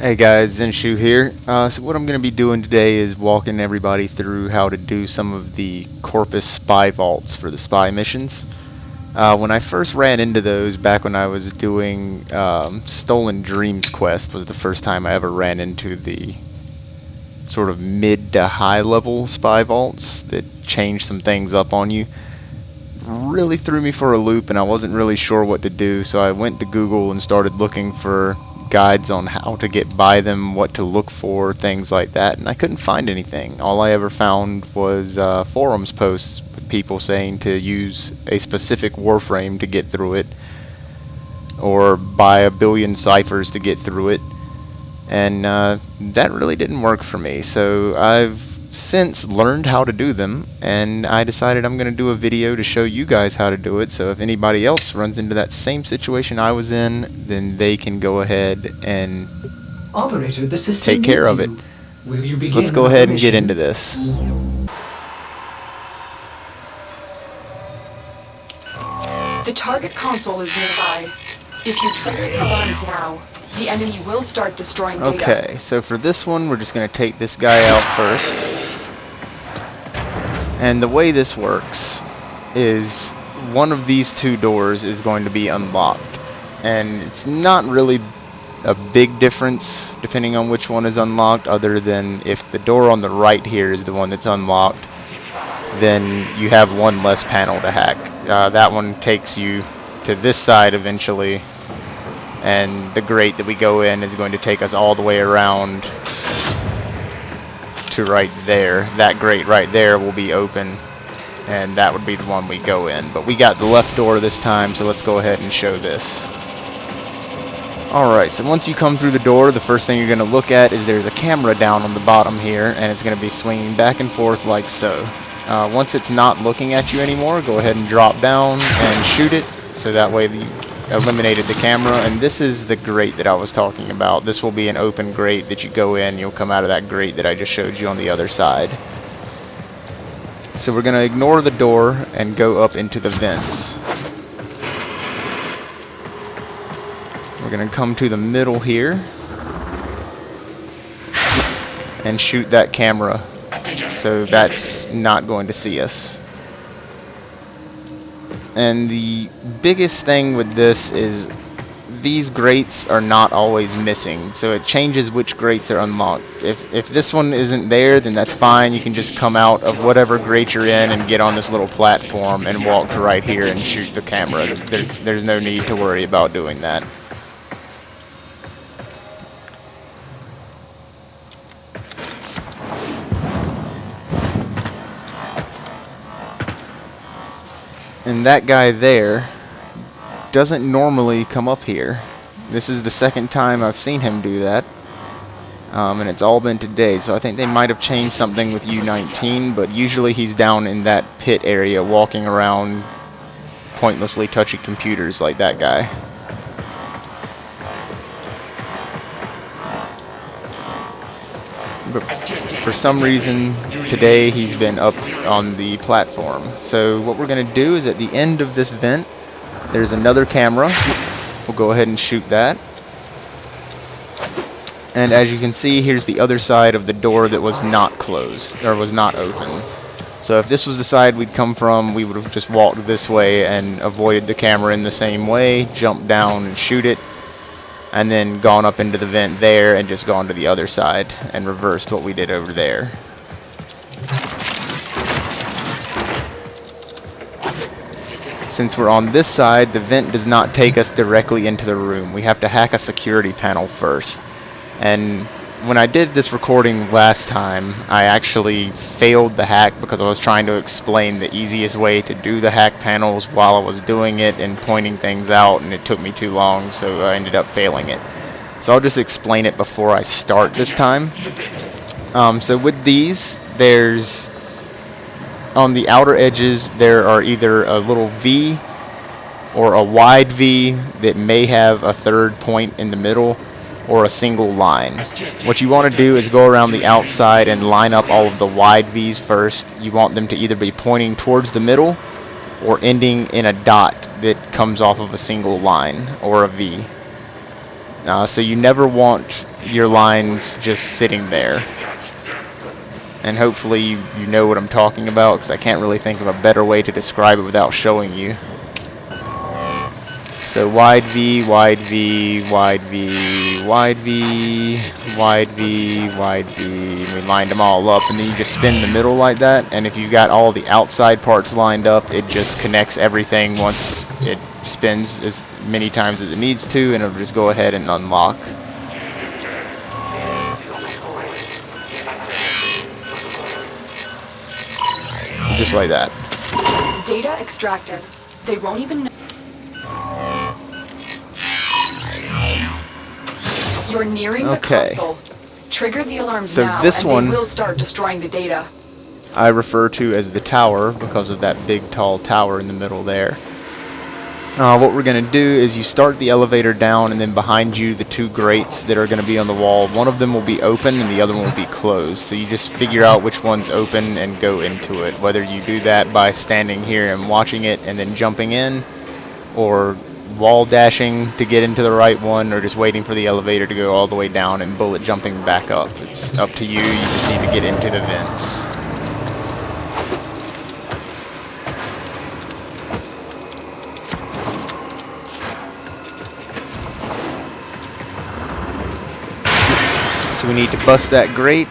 Hey guys, Zenshu here. So what I'm going to be doing today is walking everybody through how to do some of the Corpus Spy Vaults for the spy missions. When I first ran into those back when I was doing Stolen Dreams quest was the first time I ever ran into the sort of mid to high level spy vaults that changed some things up on you. Really threw me for a loop and I wasn't really sure what to do, so I went to Google and started looking for guides on how to get by them, what to look for, things like that, and I couldn't find anything. All I ever found was forums posts with people saying to use a specific Warframe to get through it, or buy a billion ciphers to get through it, and that really didn't work for me. So I've since learned how to do them, and I decided I'm going to do a video to show you guys how to do it, so if anybody else runs into that same situation I was in, then they can go ahead and Operator, the system take care of it. Will you begin? So let's go ahead and get into this. The target console is nearby. If you trigger the alarms now, the enemy will start destroying data. Okay, so for this one, we're just going to take this guy out first. And the way this works is one of these two doors is going to be unlocked. And it's not really a big difference depending on which one is unlocked, other than if the door on the right here is the one that's unlocked, then you have one less panel to hack. That one takes you to this side eventually, and the grate that we go in is going to take us all the way around to right there. That grate right there will be open, and that would be the one we go in. But we got the left door this time, so let's go ahead and show this. Alright, so once you come through the door, the first thing you're going to look at is there's a camera down on the bottom here, and it's going to be swinging back and forth like so. Once it's not looking at you anymore, go ahead and drop down and shoot it, so that way you eliminated the camera. And this is the grate that I was talking about. This will be an open grate that you go in, you'll come out of that grate that I just showed you on the other side. So we're going to ignore the door and go up into the vents. We're going to come to the middle here and shoot that camera, so that's not going to see us. And the biggest thing with this is these grates are not always missing, so it changes which grates are unlocked. If this one isn't there, then that's fine. You can just come out of whatever grate you're in and get on this little platform and walk to right here and shoot the camera. There's no need to worry about doing that. And that guy there doesn't normally come up here. This is the second time I've seen him do that. And it's all been today, so I think they might have changed something with U19, but usually he's down in that pit area walking around pointlessly touching computers like that guy. But for some reason today he's been up on the platform. So what we're going to do is at the end of this vent there's another camera. We'll go ahead and shoot that. And as you can see, here's the other side of the door that was not closed, or was not open. So if this was the side we'd come from, we would have just walked this way and avoided the camera in the same way, jumped down and shoot it, and then gone up into the vent there and just gone to the other side and reversed what we did over there. Since we're on this side, the vent does not take us directly into the room. We have to hack a security panel first. And when I did this recording last time, I actually failed the hack because I was trying to explain the easiest way to do the hack panels while I was doing it and pointing things out, and it took me too long, so I ended up failing it. So I'll just explain it before I start this time. So with these, there's on the outer edges there are either a little V or a wide V that may have a third point in the middle, or a single line. What you want to do is go around the outside and line up all of the wide V's first. You want them to either be pointing towards the middle or ending in a dot that comes off of a single line or a V. So you never want your lines just sitting there. And hopefully you know what I'm talking about, because I can't really think of a better way to describe it without showing you. So wide V, wide V, wide V, wide V, wide V, wide V. And we lined them all up, and then you just spin the middle like that. And if you've got all the outside parts lined up, it just connects everything once it spins as many times as it needs to, and it'll just go ahead and unlock. Just like that. Data extracted. They won't even know. You're nearing the console. Trigger the alarms now, this and one they will start destroying the data. I refer to as the tower because of that big tall tower in the middle there. What we're going to do is you start the elevator down, and then behind you the two grates that are going to be on the wall, one of them will be open and the other one will be closed. So you just figure out which one's open and go into it. Whether you do that by standing here and watching it and then jumping in, or wall dashing to get into the right one, or just waiting for the elevator to go all the way down and bullet jumping back up. It's up to you. You just need to get into the vents. So we need to bust that grate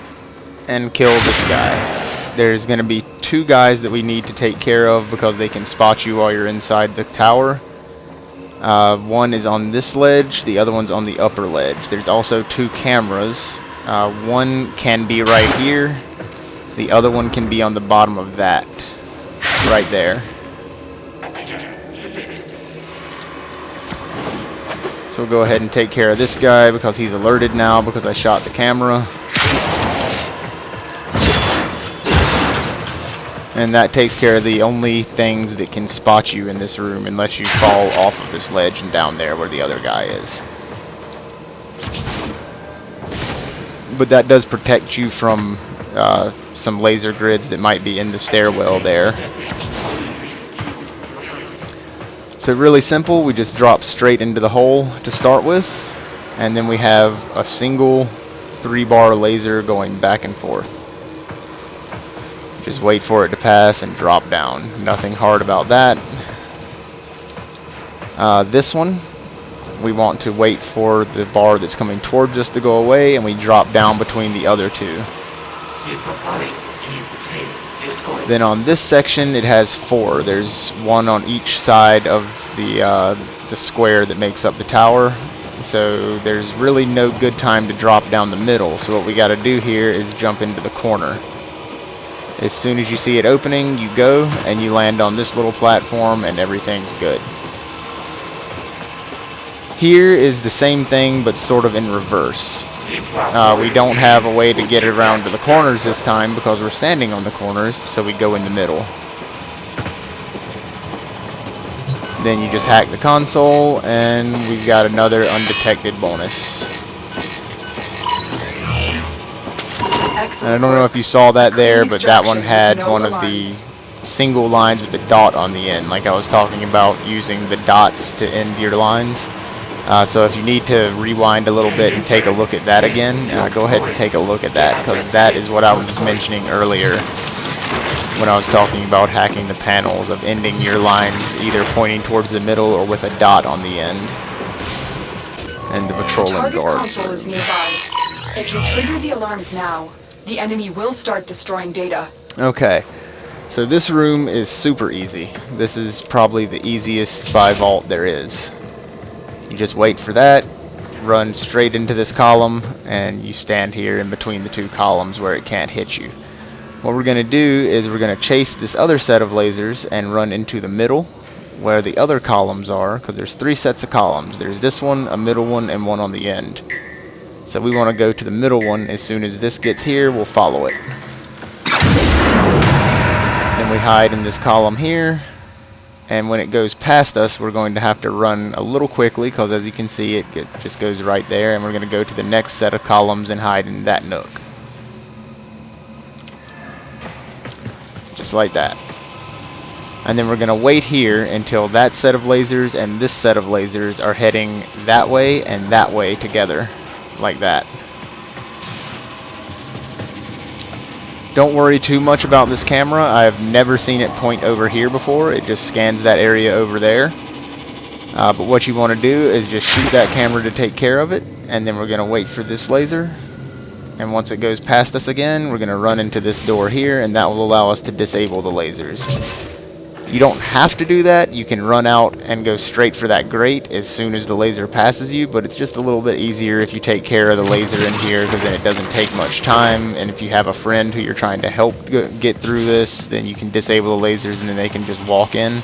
and kill this guy. There's going to be two guys that we need to take care of because they can spot you while you're inside the tower. One is on this ledge, the other one's on the upper ledge. There's also two cameras. One can be right here, the other one can be on the bottom of that, right there. So we'll go ahead and take care of this guy because he's alerted now because I shot the camera. And that takes care of the only things that can spot you in this room unless you fall off of this ledge and down there where the other guy is. But that does protect you from some laser grids that might be in the stairwell there. So really simple, we just drop straight into the hole to start with, and then we have a single 3-bar laser going back and forth. Just wait for it to pass and drop down. Nothing hard about that. This one, we want to wait for the bar that's coming towards us to go away, and we drop down between the other two. Then on this section it has 4. There's one on each side of the square that makes up the tower. So there's really no good time to drop down the middle. So what we got to do here is jump into the corner. As soon as you see it opening, you go and you land on this little platform and everything's good. Here is the same thing but sort of in reverse. We don't have a way to get it around to the corners this time because we're standing on the corners, so we go in the middle. Then you just hack the console and we've got another undetected bonus. And I don't know if you saw that there, but that one had one of the single lines with the dot on the end, like I was talking about using the dots to end your lines. So if you need to rewind a little bit and take a look at that again, go ahead and take a look at that, because that is what I was mentioning earlier when I was talking about hacking the panels, of ending your lines either pointing towards the middle or with a dot on the end. And the patrolling guards. The target console is nearby. If you trigger the alarms now, the enemy will start destroying data. Okay, so this room is super easy. This is probably the easiest spy vault there is. You just wait for that, run straight into this column, and you stand here in between the two columns where it can't hit you. What we're going to do is we're going to chase this other set of lasers and run into the middle where the other columns are, because there's 3 sets of columns. There's this one, a middle one, and one on the end. So we want to go to the middle one. As soon as this gets here, we'll follow it. Then we hide in this column here. And when it goes past us, we're going to have to run a little quickly, because as you can see, it just goes right there. And we're going to go to the next set of columns and hide in that nook. Just like that. And then we're going to wait here until that set of lasers and this set of lasers are heading that way and that way together. Like that. Don't worry too much about this camera. I've never seen it point over here before. It just scans that area over there. But what you want to do is just shoot that camera to take care of it, and then we're going to wait for this laser. And once it goes past us again, we're going to run into this door here, and that will allow us to disable the lasers. You don't have to do that. You can run out and go straight for that grate as soon as the laser passes you, but it's just a little bit easier if you take care of the laser in here, because then it doesn't take much time. And if you have a friend who you're trying to help get through this, then you can disable the lasers and then they can just walk in.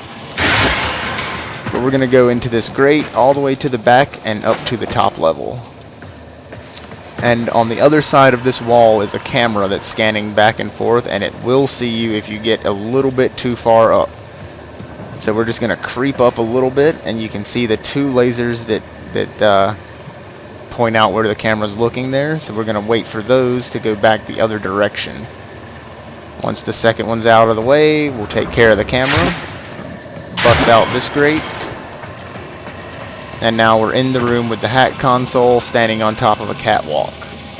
But we're going to go into this grate all the way to the back and up to the top level. And on the other side of this wall is a camera that's scanning back and forth, and it will see you if you get a little bit too far up. So we're just going to creep up a little bit, and you can see the two lasers that point out where the camera's looking there. So we're going to wait for those to go back the other direction. Once the second one's out of the way, we'll take care of the camera, bust out this grate, and now we're in the room with the hack console standing on top of a catwalk.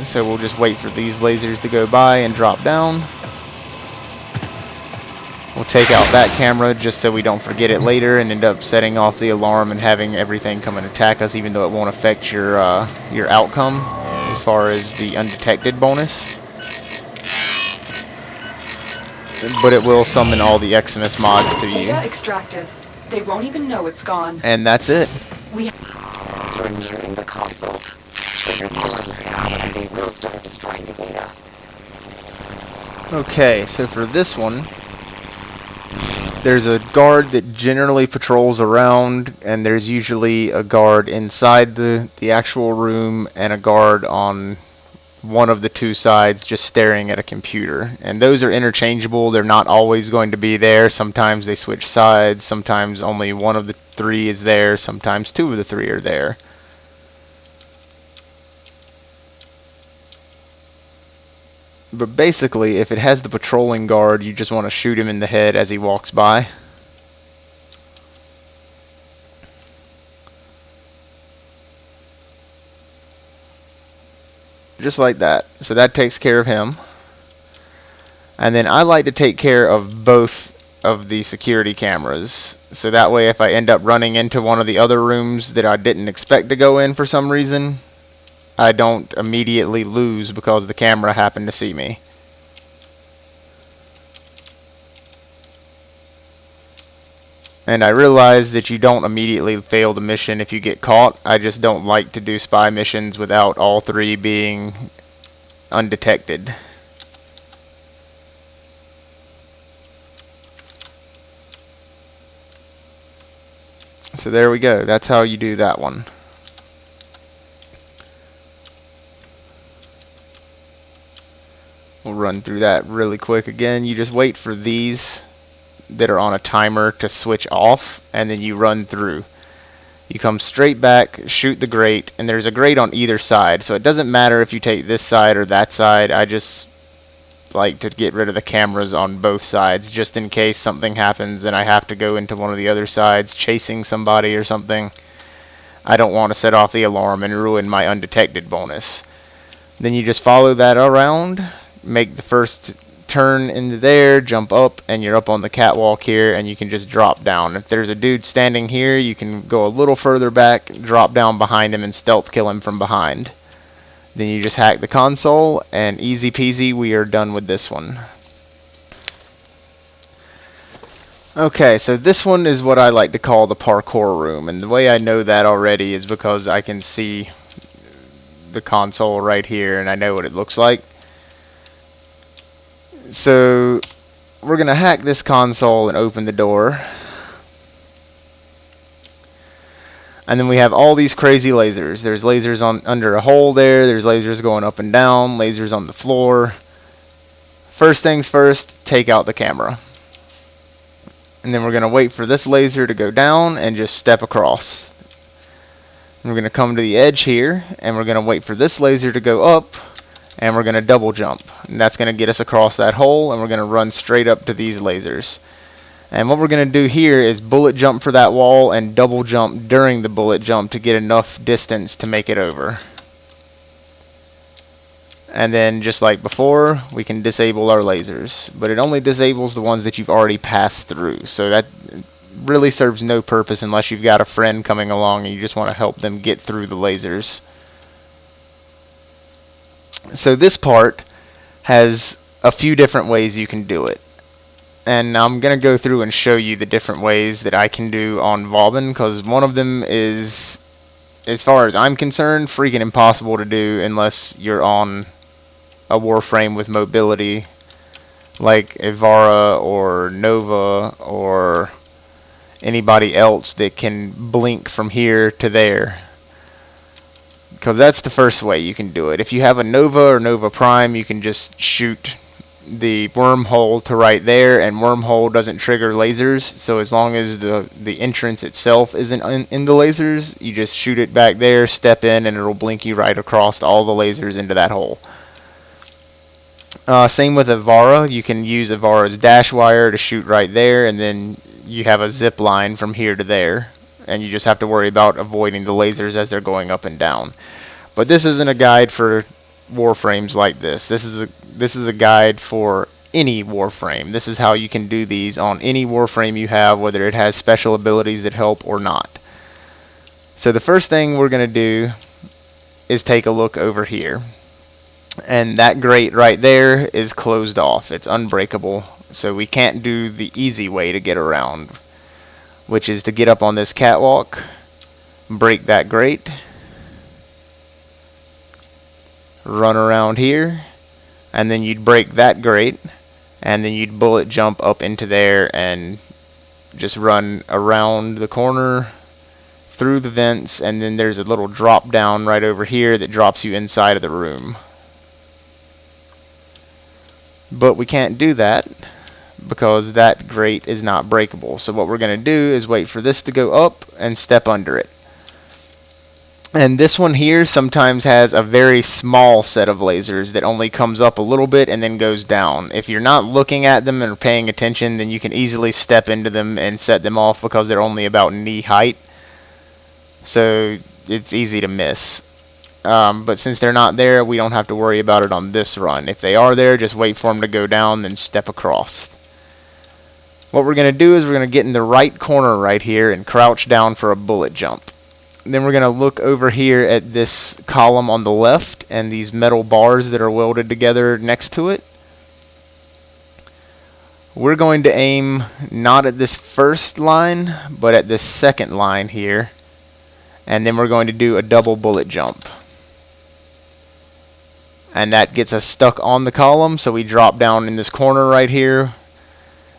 So we'll just wait for these lasers to go by and drop down. We'll take out that camera just so we don't forget it later and end up setting off the alarm and having everything come and attack us, even though it won't affect your outcome as far as the undetected bonus. But it will summon all the Xmas mods to you. Data extracted. They won't even know it's gone. And that's it. You're nearing the console. Trigger the alarms now, and they will start destroying the data. Okay, so for this one, there's a guard that generally patrols around, and there's usually a guard inside the actual room and a guard on one of the two sides just staring at a computer. And those are interchangeable. They're not always going to be there. Sometimes they switch sides. Sometimes only one of the three is there. Sometimes two of the three are there. But basically, if it has the patrolling guard, you just want to shoot him in the head as he walks by. Just like that. So that takes care of him. And then I like to take care of both of the security cameras. So that way if I end up running into one of the other rooms that I didn't expect to go in for some reason, I don't immediately lose because the camera happened to see me. And I realize that you don't immediately fail the mission if you get caught. I just don't like to do spy missions without all three being undetected. So there we go. That's how you do that one. We'll run through that really quick again. You just wait for these that are on a timer to switch off, and then you run through. You come straight back, shoot the grate, and there's a grate on either side, so it doesn't matter if you take this side or that side. I just like to get rid of the cameras on both sides, just in case something happens and I have to go into one of the other sides chasing somebody or something. I don't want to set off the alarm and ruin my undetected bonus. Then you just follow that around, make the first turn into there, jump up, and you're up on the catwalk here, and you can just drop down. If there's a dude standing here, you can go a little further back, drop down behind him, and stealth kill him from behind. Then you just hack the console, and easy peasy, we are done with this one. Okay, so this one is what I like to call the parkour room, and the way I know that already is because I can see the console right here, and I know what it looks like. So we're going to hack this console and open the door. And then we have all these crazy lasers. There's lasers on under a hole there. There's lasers going up and down. Lasers on the floor. First things first, take out the camera. And then we're going to wait for this laser to go down and just step across. And we're going to come to the edge here, and we're going to wait for this laser to go up, and we're going to double jump. And that's going to get us across that hole, and we're going to run straight up to these lasers. And what we're going to do here is bullet jump for that wall and double jump during the bullet jump to get enough distance to make it over. And then just like before, we can disable our lasers, but it only disables the ones that you've already passed through. So that really serves no purpose unless you've got a friend coming along and you just want to help them get through the lasers. So this part has a few different ways you can do it. And I'm going to go through and show you the different ways that I can do on Vauban, because one of them is, as far as I'm concerned, freaking impossible to do unless you're on a Warframe with mobility like Ivara or Nova or anybody else that can blink from here to there, because that's the first way you can do it. If you have a Nova or Nova Prime, you can just shoot the wormhole to right there, and wormhole doesn't trigger lasers, so as long as the entrance itself isn't in the lasers, you just shoot it back there, step in, and it'll blink you right across all the lasers into that hole. Same with Ivara. You can use Ivara's dash wire to shoot right there, and then you have a zip line from here to there, and you just have to worry about avoiding the lasers as they're going up and down. But this isn't a guide for Warframes like this. This is a guide for any Warframe. This is how you can do these on any Warframe you have, whether it has special abilities that help or not. So the first thing we're going to do is take a look over here. And that grate right there is closed off. It's unbreakable, so we can't do the easy way to get around, which is to get up on this catwalk, break that grate, run around here, and then you'd break that grate, and then you'd bullet jump up into there and just run around the corner through the vents, and then there's a little drop down right over here that drops you inside of the room. But we can't do that because that grate is not breakable. So what we're going to do is wait for this to go up and step under it. And this one here sometimes has a very small set of lasers that only comes up a little bit and then goes down. If you're not looking at them and paying attention, then you can easily step into them and set them off because they're only about knee height. So it's easy to miss. But since they're not there, we don't have to worry about it on this run. If they are there, just wait for them to go down, then step across. What we're going to do is we're going to get in the right corner right here and crouch down for a bullet jump. Then we're going to look over here at this column on the left and these metal bars that are welded together next to it. We're going to aim not at this first line, but at this second line here. And then we're going to do a double bullet jump. And that gets us stuck on the column, so we drop down in this corner right here.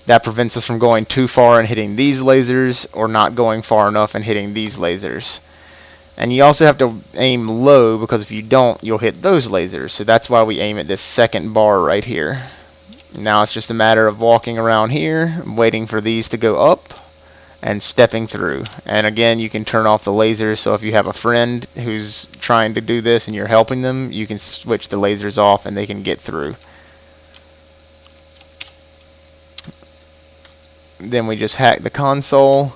That prevents us from going too far and hitting these lasers, or not going far enough and hitting these lasers. And you also have to aim low, because if you don't, you'll hit those lasers. So that's why we aim at this second bar right here. Now it's just a matter of walking around here, waiting for these to go up, and stepping through. And again, you can turn off the lasers, so if you have a friend who's trying to do this and you're helping them, you can switch the lasers off and they can get through. Then we just hack the console,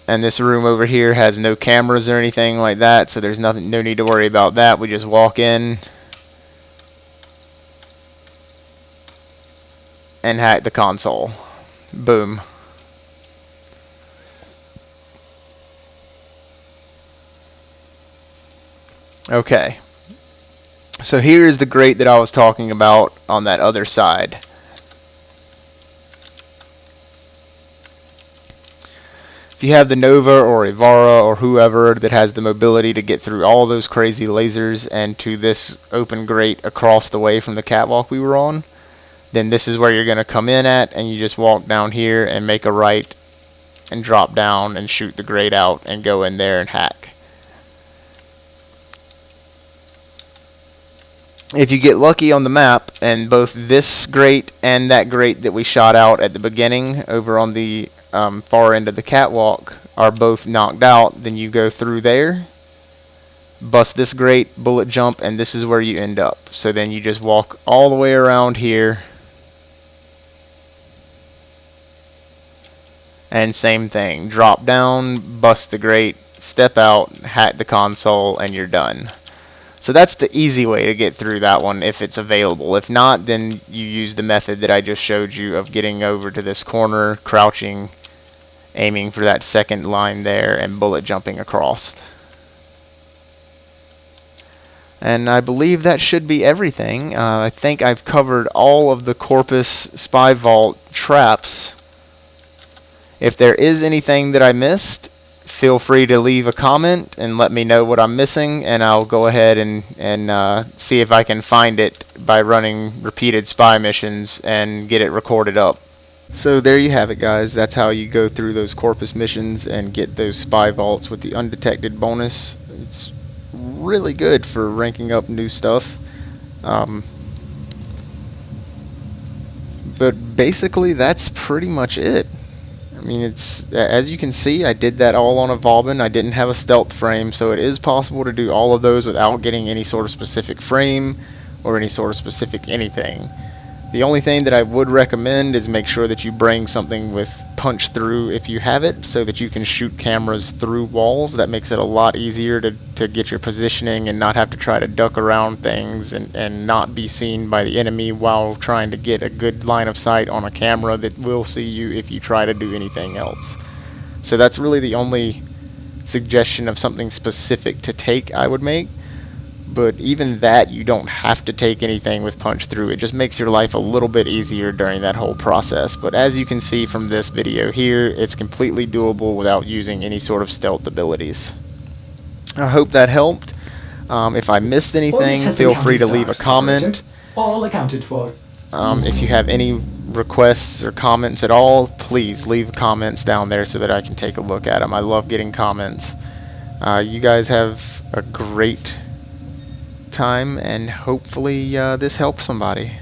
and this room over here has no cameras or anything like that, so there's no need to worry about that. We just walk in and hack the console. Boom. Okay, so here's the grate that I was talking about on that other side. If you have the Nova or Ivara or whoever that has the mobility to get through all those crazy lasers and to this open grate across the way from the catwalk we were on, then this is where you're going to come in at, and you just walk down here and make a right and drop down and shoot the grate out and go in there and hack. If you get lucky on the map and both this grate and that grate that we shot out at the beginning over on the far end of the catwalk are both knocked out, then you go through there, bust this grate, bullet jump, and this is where you end up. So then you just walk all the way around here, and same thing, drop down, bust the grate, step out, hack the console, and you're done. So that's the easy way to get through that one if it's available. If not, then you use the method that I just showed you of getting over to this corner, crouching, aiming for that second line there, and bullet jumping across. And I believe that should be everything. I think I've covered all of the Corpus Spy Vault traps. If there is anything that I missed, feel free to leave a comment and let me know what I'm missing, and I'll go ahead and see if I can find it by running repeated spy missions and get it recorded up. So there you have it, guys. That's how you go through those Corpus missions and get those spy vaults with the undetected bonus. It's really good for ranking up new stuff. But basically that's pretty much it. I mean, it's, as you can see, I did that all on a Vauban. I didn't have a stealth frame, so it is possible to do all of those without getting any sort of specific frame or any sort of specific anything. The only thing that I would recommend is make sure that you bring something with punch through if you have it, so that you can shoot cameras through walls. That makes it a lot easier to get your positioning and not have to try to duck around things and not be seen by the enemy while trying to get a good line of sight on a camera that will see you if you try to do anything else. So that's really the only suggestion of something specific to take I would make. But even that, you don't have to take anything with punch through. It just makes your life a little bit easier during that whole process. But as you can see from this video here, it's completely doable without using any sort of stealth abilities. I hope that helped. If I missed anything, feel free to leave a comment. All accounted for. If you have any requests or comments at all, please leave comments down there so that I can take a look at them. I love getting comments. You guys have a great time, and hopefully this helps somebody.